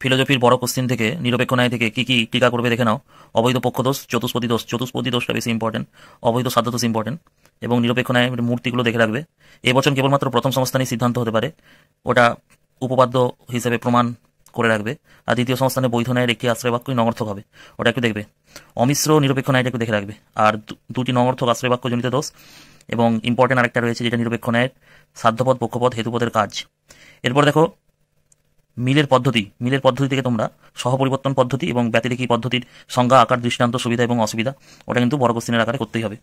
ফিলোজফির বড় কোশ্চেন থেকে নিরপেক্ষ ন্যায় থেকে কি কি টিকা করবে দেখে নাও। অবৈধ পক্ষদোষ, চতুষ্পদী দোষ, চতুষ্পদী দোষটা বেশি ইম্পর্টেন্ট, অবৈধ সাধ্য দোষ ইম্পর্টেন্ট, এবং নিরপেক্ষ ন্যায় মূর্তিগুলো দেখে রাখবে। এ বচন কেবলমাত্র প্রথম সংস্থানেই সিদ্ধান্ত হতে পারে, ওটা উপপাদ্য হিসেবে প্রমাণ করে রাখবে। আর দ্বিতীয় সংস্থানে বৈধ ন্যায়ের একটি আশ্রয় বাক্যই নঙর্থক হবে, ওটা একটু দেখবে। অমিশ্র নিরপেক্ষ ন্যায়টা একটু দেখে রাখবে। আর দুটি নঙর্থক আশ্রয় বাক্য জনিত দোষ, এবং ইম্পর্টেন্ট আরেকটা রয়েছে যেটা নিরপেক্ষ ন্যায়ের সাধ্যপদ, পক্ষপদ, হেতুপদের কাজ। এরপর দেখো মিলের পদ্ধতি থেকে তোমরা সহপরিবর্তন পদ্ধতি এবং ব্যতিরেকী পদ্ধতির সংজ্ঞা, আকার, দৃষ্টান্ত, সুবিধা এবং অসুবিধা, ওটা কিন্তু বড় কোশ্চেনের আকারে করতেই হবে।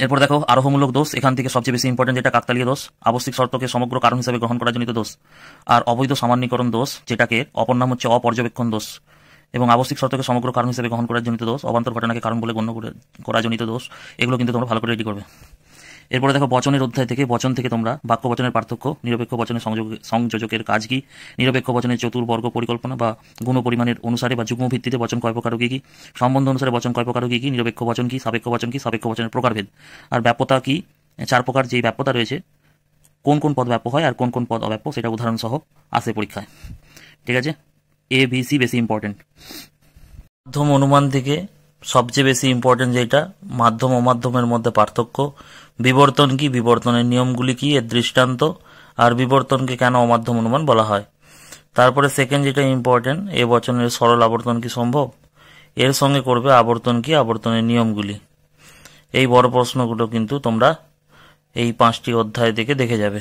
এরপর দেখো আরোহমূলক দোষ, এখান থেকে সবচেয়ে বেশি ইম্পর্টেন্ট যেটা কাকতালীয় দোষ, আবশ্যিক শর্তকে সমগ্র কারণ হিসেবে গ্রহণ করা জনিত দোষ। আর অবৈধ সামান্যীকরণ দোষ, যেটাকে অপর নাম হচ্ছে অপর্যবেক্ষণ দোষ, এবং আবশ্যিক শর্তকে সমগ্র কারণ হিসেবে গ্রহণ করার জনিত দোষ, অবান্তর ঘটনাকে কারণ বলে গণ্য করা জনিত দোষ। এগুলো কিন্তু তোমরা ভালো করে রেডি করবে। এরপরে দেখো বচনের অধ্যায় থেকে, বচন থেকে তোমরা বাক্য বচনের পার্থক্য, নিরপেক্ষ বচনের সংযোজকের কাজ কি, নিরপেক্ষ বচনের চতুর্বর্গ পরিকল্পনা বা গুণ পরিমাণের অনুসারে বা যুগ্ম ভিত্তিতে বচন কয় প্রকার কি, সম্বন্ধ অনুসারে বচন কয় প্রকার কি, নিরপেক্ষ বচন কি, সাপেক্ষ বচন কি, সাপেক্ষ বচনের প্রকারভেদ, আর ব্যাপ্যতা কি, 4 প্রকার যে ব্যাপ্যতা রয়েছে, কোন কোন পদ ব্যাপ্য হয় আর কোন কোন পদ অব্যাপ্য, সেটা উদাহরণ সহ আসে পরীক্ষায়। ঠিক আছে, ABC বেশি ইম্পর্টেন্ট। মাধ্যম অনুমান থেকে সবচেয়ে বেশি ইম্পর্টেন্ট যেটা, মাধ্যম অমাধ্যমের মধ্যে পার্থক্য, বিবর্তন কি, বিবর্তনের নিয়মগুলি কি, এর দৃষ্টান্ত, আর বিবর্তনকে কেন অমাধ্যম অনুমান বলা হয়। তারপরে সেকেন্ড যেটা ইম্পর্টেন্ট, এ বচনের সরল আবর্তন কি সম্ভব, এর সঙ্গে করবে আবর্তন কি, আবর্তনের নিয়মগুলি। এই বড় প্রশ্নগুলো কিন্তু তোমরা এই 5টি অধ্যায় থেকে দেখে যাবে।